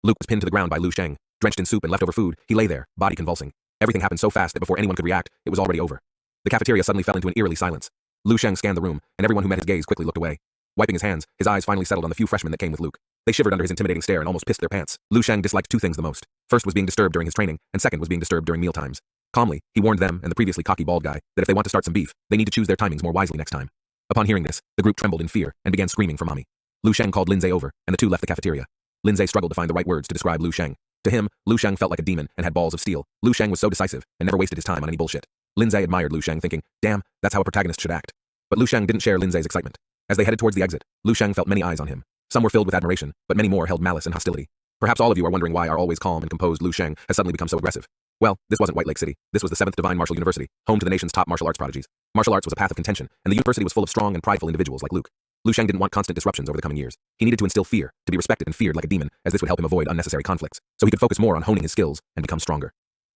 Luke was pinned to the ground by Lu Sheng. Drenched in soup and leftover food, he lay there, body convulsing. Everything happened so fast that before anyone could react, it was already over. The cafeteria suddenly fell into an eerily silence. Lu Sheng scanned the room, and everyone who met his gaze quickly looked away. Wiping his hands, his eyes finally settled on the few freshmen that came with Luke. They shivered under his intimidating stare and almost pissed their pants. Lu Sheng disliked two things the most. First was being disturbed during his training, and second was being disturbed during mealtimes. Calmly, he warned them and the previously cocky bald guy that if they want to start some beef, they need to choose their timings more wisely next time. Upon hearing this, the group trembled in fear and began screaming for mommy. Lu Sheng called Lindsay over, and the two left the cafeteria. Lindsay struggled to find the right words to describe Lu Sheng. To him, Lu Sheng felt like a demon and had balls of steel. Lu Sheng was so decisive and never wasted his time on any bullshit. Lindsay admired Lu Sheng, thinking, damn, that's how a protagonist should act. But Lu Sheng didn't share Lindsay's excitement. As they headed towards the exit, Lu Sheng felt many eyes on him. Some were filled with admiration, but many more held malice and hostility. Perhaps all of you are wondering why our always calm and composed Lu Sheng has suddenly become so aggressive. Well, this wasn't White Lake City. This was the 7th Divine Martial University, home to the nation's top martial arts prodigies. Martial arts was a path of contention, and the university was full of strong and prideful individuals like Luke. Lu Sheng didn't want constant disruptions over the coming years. He needed to instill fear, to be respected and feared like a demon, as this would help him avoid unnecessary conflicts, so he could focus more on honing his skills and become stronger.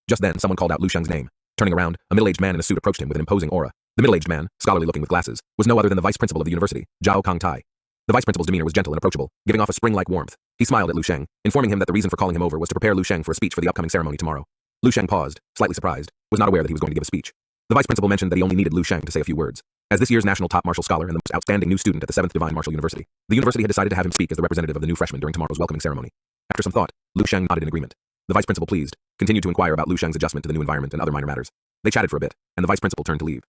Just then, someone called out Lu Sheng's name. Turning around, a middle-aged man in a suit approached him with an imposing aura. The middle-aged man, scholarly-looking with glasses, was no other than the vice principal of the university, Zhao Kongtai. The vice principal's demeanor was gentle and approachable, giving off a spring-like warmth. He smiled at Lu Sheng, informing him that the reason for calling him over was to prepare Lu Sheng for a speech for the upcoming ceremony tomorrow. Lu Sheng paused, slightly surprised, was not aware that he was going to give a speech. The vice principal mentioned that he only needed Lu Sheng to say a few words. As this year's national top martial scholar and the most outstanding new student at the 7th Divine Martial University, the university had decided to have him speak as the representative of the new freshmen during tomorrow's welcoming ceremony. After some thought, Lu Sheng nodded in agreement. The vice principal, pleased, continued to inquire about Lu Sheng's adjustment to the new environment and other minor matters. They chatted for a bit, and the vice principal turned to leave.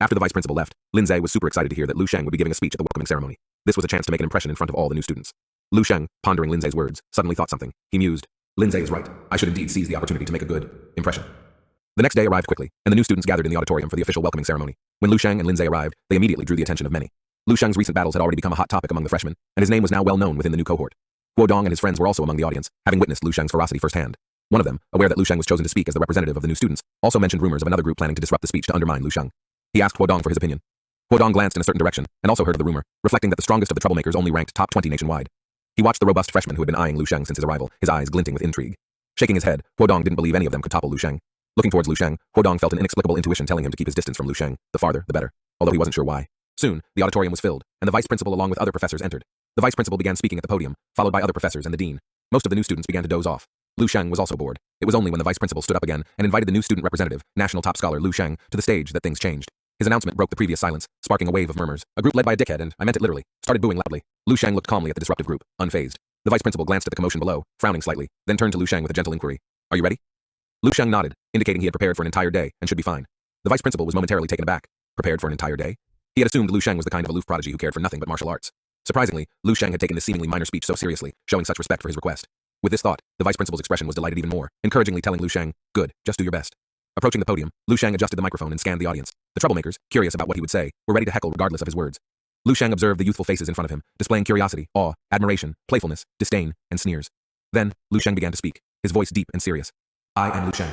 After the vice principal left, Lindsay was super excited to hear that Lu Sheng would be giving a speech at the welcoming ceremony. This was a chance to make an impression in front of all the new students. Lu Sheng, pondering Lindsay's words, suddenly thought something. He mused. Lindsay is right. I should indeed seize the opportunity to make a good impression. The next day arrived quickly, and the new students gathered in the auditorium for the official welcoming ceremony. When Lu Sheng and Lindsay arrived, they immediately drew the attention of many. Lu Sheng's recent battles had already become a hot topic among the freshmen, and his name was now well known within the new cohort. Guodong and his friends were also among the audience, having witnessed Lu Sheng's ferocity firsthand. One of them, aware that Lu Sheng was chosen to speak as the representative of the new students, also mentioned rumors of another group planning to disrupt the speech to undermine Lu Sheng. He asked Guodong for his opinion. Guodong glanced in a certain direction, and also heard of the rumor, reflecting that the strongest of the troublemakers only ranked top 20 nationwide. He watched the robust freshman who had been eyeing Lu Sheng since his arrival, his eyes glinting with intrigue. Shaking his head, Guodong didn't believe any of them could topple Lu Sheng. Looking towards Lu Sheng, Guodong felt an inexplicable intuition telling him to keep his distance from Lu Sheng, the farther, the better, although he wasn't sure why. Soon, the auditorium was filled, and the vice principal along with other professors entered. The vice principal began speaking at the podium, followed by other professors and the dean. Most of the new students began to doze off. Lu Sheng was also bored. It was only when the vice principal stood up again and invited the new student representative, national top scholar Lu Sheng, to the stage that things changed. His announcement broke the previous silence, sparking a wave of murmurs. A group led by a dickhead, and I meant it literally, started booing loudly. Lu Sheng looked calmly at the disruptive group, unfazed. The vice principal glanced at the commotion below, frowning slightly, then turned to Lu Sheng with a gentle inquiry. Are you ready? Lu Sheng nodded, indicating he had prepared for an entire day and should be fine. The vice principal was momentarily taken aback. Prepared for an entire day? He had assumed Lu Sheng was the kind of aloof prodigy who cared for nothing but martial arts. Surprisingly, Lu Sheng had taken this seemingly minor speech so seriously, showing such respect for his request. With this thought, the vice principal's expression was delighted even more, encouragingly telling Lu Sheng, good, just do your best. Approaching the podium, Lu Sheng adjusted the microphone and scanned the audience. The troublemakers, curious about what he would say, were ready to heckle regardless of his words. Lu Sheng observed the youthful faces in front of him, displaying curiosity, awe, admiration, playfulness, disdain, and sneers. Then, Lu Sheng began to speak, his voice deep and serious. I am Lu Sheng.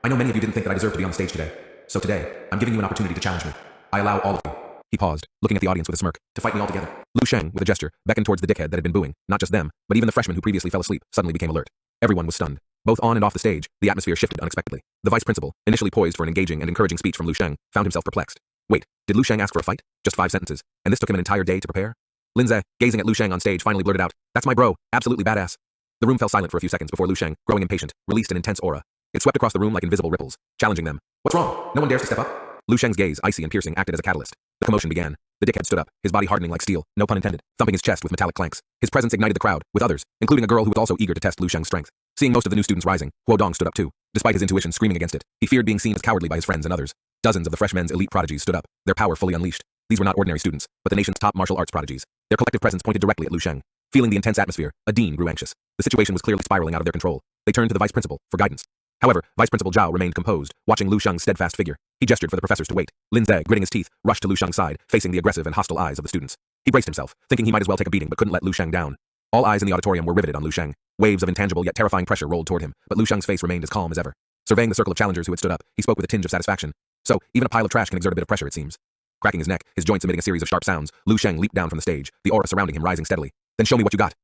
I know many of you didn't think that I deserved to be on the stage today. So today, I'm giving you an opportunity to challenge me. I allow all of you. He paused, looking at the audience with a smirk, to fight me all together. Lu Sheng, with a gesture, beckoned towards the dickhead that had been booing, not just them, but even the freshmen who previously fell asleep, suddenly became alert. Everyone was stunned. Both on and off the stage, the atmosphere shifted unexpectedly. The vice principal, initially poised for an engaging and encouraging speech from Lu Sheng, found himself perplexed. Wait, did Lu Sheng ask for a fight? Just 5 sentences, and this took him an entire day to prepare? Lindsay, gazing at Lu Sheng on stage, finally blurted out, "That's my bro, absolutely badass." The room fell silent for a few seconds before Lu Sheng, growing impatient, released an intense aura. It swept across the room like invisible ripples, challenging them. What's wrong? No one dares to step up? Lu Sheng's gaze, icy and piercing, acted as a catalyst. The commotion began. The dickhead stood up, his body hardening like steel, no pun intended, thumping his chest with metallic clanks. His presence ignited the crowd, with others, including a girl who was also eager to test Lu Sheng's strength. Seeing most of the new students rising, Guodong stood up too. Despite his intuition screaming against it, he feared being seen as cowardly by his friends and others. Dozens of the freshmen's elite prodigies stood up, their power fully unleashed. These were not ordinary students, but the nation's top martial arts prodigies. Their collective presence pointed directly at Lu Sheng. Feeling the intense atmosphere, a dean grew anxious. The situation was clearly spiraling out of their control. They turned to the vice principal for guidance. However, Vice Principal Zhao remained composed, watching Lu Sheng's steadfast figure. He gestured for the professors to wait. Lindsay, gritting his teeth, rushed to Lu Sheng's side, facing the aggressive and hostile eyes of the students. He braced himself, thinking he might as well take a beating but couldn't let Lu Sheng down. All eyes in the auditorium were riveted on Lu Sheng. Waves of intangible yet terrifying pressure rolled toward him, but Lu Sheng's face remained as calm as ever. Surveying the circle of challengers who had stood up, he spoke with a tinge of satisfaction. So, even a pile of trash can exert a bit of pressure, it seems. Cracking his neck, his joints emitting a series of sharp sounds, Lu Sheng leaped down from the stage, the aura surrounding him rising steadily. Then show me what you got.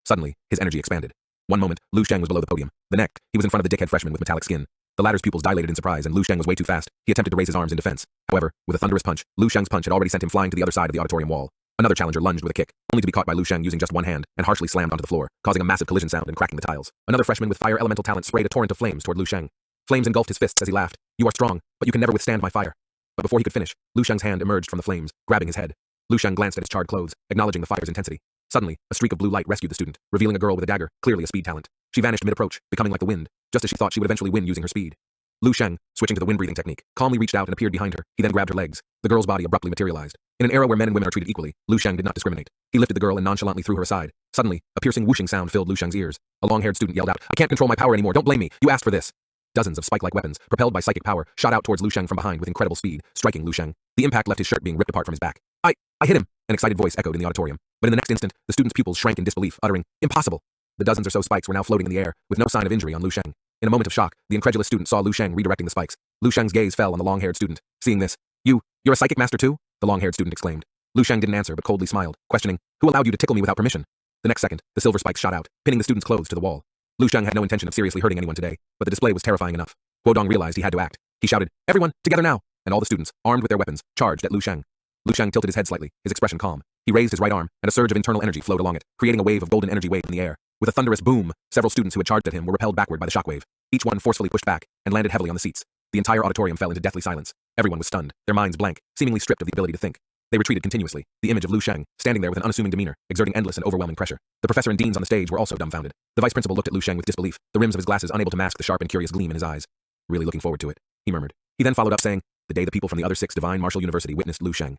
Suddenly, his energy expanded. One moment, Lu Sheng was below the podium. The next, he was in front of the dickhead freshman with metallic skin. The latter's pupils dilated in surprise, and Lu Sheng was way too fast. He attempted to raise his arms in defense. However, with a thunderous punch, Lu Sheng's punch had already sent him flying to the other side of the auditorium wall. Another challenger lunged with a kick, only to be caught by Lu Sheng using just one hand, and harshly slammed onto the floor, causing a massive collision sound and cracking the tiles. Another freshman with fire elemental talent sprayed a torrent of flames toward Lu Sheng. Flames engulfed his fists as he laughed. "You are strong, but you can never withstand my fire." But before he could finish, Lu Sheng's hand emerged from the flames, grabbing his head. Lu Sheng glanced at his charred clothes, acknowledging the fire's intensity. Suddenly, a streak of blue light rescued the student, revealing a girl with a dagger, clearly a speed talent. She vanished mid-approach, becoming like the wind, just as she thought she would eventually win using her speed. Lu Sheng, switching to the wind-breathing technique, calmly reached out and appeared behind her. He then grabbed her legs. The girl's body abruptly materialized. In an era where men and women are treated equally, Lu Sheng did not discriminate. He lifted the girl and nonchalantly threw her aside. Suddenly, a piercing whooshing sound filled Lu Sheng's ears. A long-haired student yelled out, "I can't control my power anymore, don't blame me, you asked for this." Dozens of spike-like weapons, propelled by psychic power, shot out towards Lu Sheng from behind with incredible speed, striking Lu Sheng. The impact left his shirt being ripped apart from his back. I hit him," an excited voice echoed in the auditorium. But in the next instant, the student's pupils shrank in disbelief, uttering, "Impossible." The dozens or so spikes were now floating in the air, with no sign of injury on Lu Sheng. In a moment of shock, the incredulous student saw Lu Sheng redirecting the spikes. Lu Sheng's gaze fell on the long-haired student. Seeing this, You're a psychic master too?" the long-haired student exclaimed. Lu Sheng didn't answer but coldly smiled, questioning, "Who allowed you to tickle me without permission?" The next second, the silver spikes shot out, pinning the student's clothes to the wall. Lu Sheng had no intention of seriously hurting anyone today, but the display was terrifying enough. Huodong realized he had to act. He shouted, "Everyone, together now!" And all the students, armed with their weapons, charged at Lu Sheng. Lu Sheng tilted his head slightly, his expression calm. He raised his right arm, and a surge of internal energy flowed along it, creating a wave of golden energy wave in the air. With a thunderous boom, several students who had charged at him were repelled backward by the shockwave. Each one forcefully pushed back, and landed heavily on the seats. The entire auditorium fell into deathly silence. Everyone was stunned, their minds blank, seemingly stripped of the ability to think. They retreated continuously, the image of Lu Sheng, standing there with an unassuming demeanor, exerting endless and overwhelming pressure. The professor and deans on the stage were also dumbfounded. The vice principal looked at Lu Sheng with disbelief, the rims of his glasses unable to mask the sharp and curious gleam in his eyes. "Really looking forward to it," he murmured. He then followed up saying, "The day the people from the other 6 divine martial university witnessed Lu Sheng."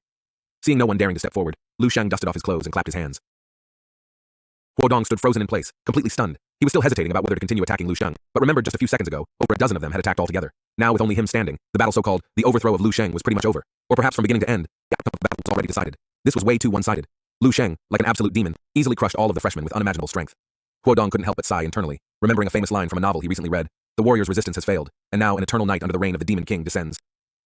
Seeing no one daring to step forward, Lu Sheng dusted off his clothes and clapped his hands. Huodong stood frozen in place, completely stunned. He was still hesitating about whether to continue attacking Lu Sheng, but remembered just a few seconds ago, over a dozen of them had attacked altogether. Now with only him standing, the battle so-called, the overthrow of Lu Sheng was pretty much over. Or perhaps from beginning to end, the outcome of the battle was already decided. This was way too one-sided. Lu Sheng, like an absolute demon, easily crushed all of the freshmen with unimaginable strength. Huodong couldn't help but sigh internally, remembering a famous line from a novel he recently read. The warrior's resistance has failed, and now an eternal night under the reign of the demon king descends.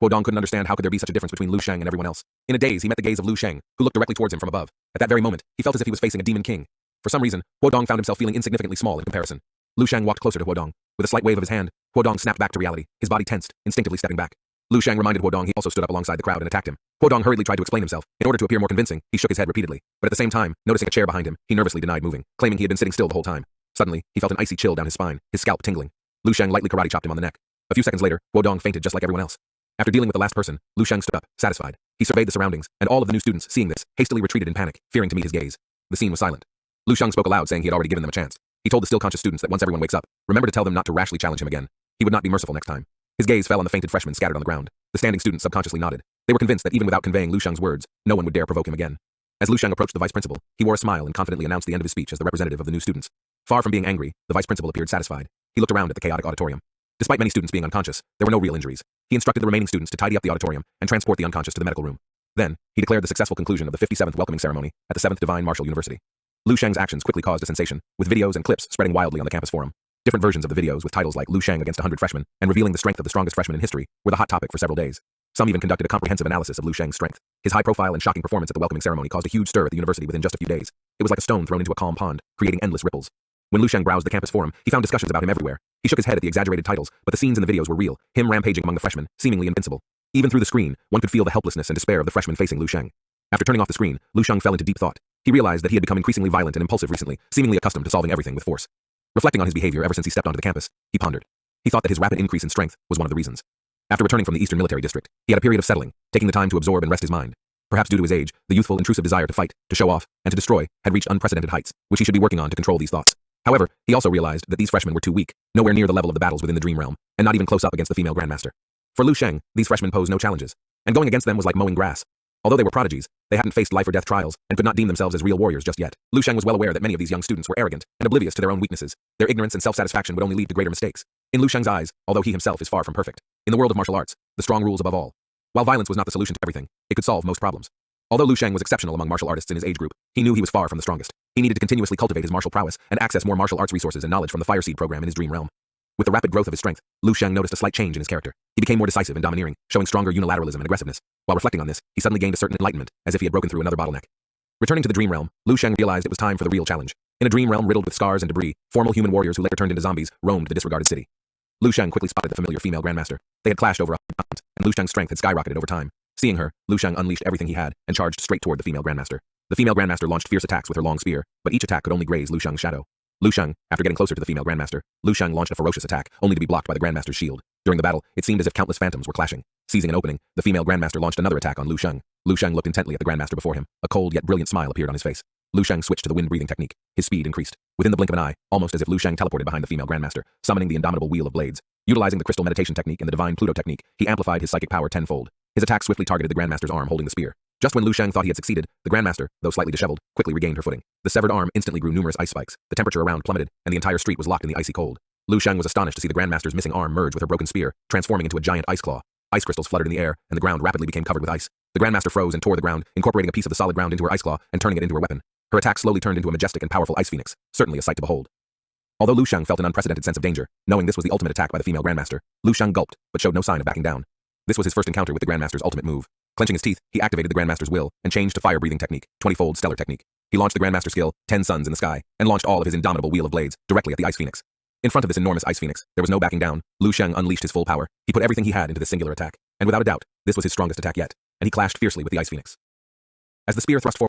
Huodong couldn't understand how could there be such a difference between Lu Sheng and everyone else. In a daze, he met the gaze of Lu Sheng, who looked directly towards him from above. At that very moment, he felt as if he was facing a demon king. For some reason, Huodong found himself feeling insignificantly small in comparison. Lu Sheng walked closer to Huodong. With a slight wave of his hand, Huodong snapped back to reality, his body tensed, instinctively stepping back. Lu Sheng reminded Huodong he also stood up alongside the crowd and attacked him. Huodong hurriedly tried to explain himself. In order to appear more convincing, he shook his head repeatedly. But at the same time, noticing a chair behind him, he nervously denied moving, claiming he had been sitting still the whole time. Suddenly, he felt an icy chill down his spine, his scalp tingling. Lu Sheng lightly karate chopped him on the neck. A few seconds later, Huodong fainted just like everyone else. After dealing with the last person, Lu Sheng stood up, satisfied. He surveyed the surroundings, and all of the new students, seeing this, hastily retreated in panic, fearing to meet his gaze. The scene was silent. Lu Sheng spoke aloud, saying he had already given them a chance. He told the still conscious students that once everyone wakes up, remember to tell them not to rashly challenge him again. He would not be merciful next time. His gaze fell on the fainted freshmen scattered on the ground. The standing students subconsciously nodded. They were convinced that even without conveying Lu Sheng's words, no one would dare provoke him again. As Lu Sheng approached the vice principal, he wore a smile and confidently announced the end of his speech as the representative of the new students. Far from being angry, the vice principal appeared satisfied. He looked around at the chaotic auditorium. Despite many students being unconscious, there were no real injuries. He instructed the remaining students to tidy up the auditorium and transport the unconscious to the medical room. Then, he declared the successful conclusion of the 57th welcoming ceremony at the 7th Divine Martial University. Lu Sheng's actions quickly caused a sensation, with videos and clips spreading wildly on the campus forum. Different versions of the videos with titles like Lu Sheng against 100 freshmen and revealing the strength of the strongest freshman in history were the hot topic for several days. Some even conducted a comprehensive analysis of Lu Sheng's strength. His high profile and shocking performance at the welcoming ceremony caused a huge stir at the university within just a few days. It was like a stone thrown into a calm pond, creating endless ripples. When Lu Sheng browsed the campus forum, he found discussions about him everywhere. He shook his head at the exaggerated titles, but the scenes in the videos were real, him rampaging among the freshmen, seemingly invincible. Even through the screen, one could feel the helplessness and despair of the freshmen facing Lu Sheng. After turning off the screen, Lu Sheng fell into deep thought. He realized that he had become increasingly violent and impulsive recently, seemingly accustomed to solving everything with force. Reflecting on his behavior ever since he stepped onto the campus, he pondered. He thought that his rapid increase in strength was one of the reasons. After returning from the Eastern Military District, he had a period of settling, taking the time to absorb and rest his mind. Perhaps due to his age, the youthful, intrusive desire to fight, to show off, and to destroy had reached unprecedented heights, which he should be working on to control these thoughts. However, he also realized that these freshmen were too weak, nowhere near the level of the battles within the Dream Realm, and not even close up against the female Grandmaster. For Lu Sheng, these freshmen posed no challenges, and going against them was like mowing grass. Although they were prodigies, they hadn't faced life or death trials and could not deem themselves as real warriors just yet. Lu Sheng was well aware that many of these young students were arrogant and oblivious to their own weaknesses. Their ignorance and self-satisfaction would only lead to greater mistakes. In Lu Sheng's eyes, although he himself is far from perfect, in the world of martial arts, the strong rules above all. While violence was not the solution to everything, it could solve most problems. Although Lu Sheng was exceptional among martial artists in his age group, he knew he was far from the strongest. He needed to continuously cultivate his martial prowess and access more martial arts resources and knowledge from the Fire Seed program in his Dream Realm. With the rapid growth of his strength, Lu Sheng noticed a slight change in his character. He became more decisive and domineering, showing stronger unilateralism and aggressiveness. While reflecting on this, he suddenly gained a certain enlightenment, as if he had broken through another bottleneck. Returning to the Dream Realm, Lu Sheng realized it was time for the real challenge. In a dream realm riddled with scars and debris, formal human warriors who later turned into zombies roamed the disregarded city. Lu Sheng quickly spotted the familiar female Grandmaster. They had clashed over 100 times, and Lu Sheng's strength had skyrocketed over time. Seeing her, Lu Sheng unleashed everything he had and charged straight toward the female Grandmaster. The female Grandmaster launched fierce attacks with her long spear, but each attack could only graze Lu Sheng's shadow. Lu Sheng, after getting closer to the female Grandmaster, Lu Sheng launched a ferocious attack, only to be blocked by the Grandmaster's shield. During the battle, it seemed as if countless phantoms were clashing. Seizing an opening, the female Grandmaster launched another attack on Lu Sheng. Lu Sheng looked intently at the Grandmaster before him. A cold yet brilliant smile appeared on his face. Lu Sheng switched to the wind-breathing technique. His speed increased. Within the blink of an eye, almost as if Lu Sheng teleported behind the female Grandmaster, summoning the indomitable Wheel of Blades. Utilizing the crystal meditation technique and the divine Pluto technique, he amplified his psychic power tenfold. His attack swiftly targeted the Grandmaster's arm holding the spear. Just when Lu Sheng thought he had succeeded, the Grandmaster, though slightly disheveled, quickly regained her footing. The severed arm instantly grew numerous ice spikes. The temperature around plummeted, and the entire street was locked in the icy cold. Lu Sheng was astonished to see the Grandmaster's missing arm merge with her broken spear, transforming into a giant ice claw. Ice crystals fluttered in the air, and the ground rapidly became covered with ice. The Grandmaster froze and tore the ground, incorporating a piece of the solid ground into her ice claw and turning it into her weapon. Her attack slowly turned into a majestic and powerful ice phoenix, certainly a sight to behold. Although Lu Sheng felt an unprecedented sense of danger, knowing this was the ultimate attack by the female Grandmaster, Lu Sheng gulped, but showed no sign of backing down. This was his first encounter with the Grandmaster's ultimate move. Clenching his teeth, he activated the Grandmaster's will and changed to fire-breathing technique, 20-fold stellar technique. He launched the Grandmaster skill, 10 suns in the sky, and launched all of his indomitable Wheel of Blades directly at the Ice Phoenix. In front of this enormous Ice Phoenix, there was no backing down. Lu Sheng unleashed his full power. He put everything he had into this singular attack, and without a doubt, this was his strongest attack yet, and he clashed fiercely with the Ice Phoenix. As the spear thrust forward,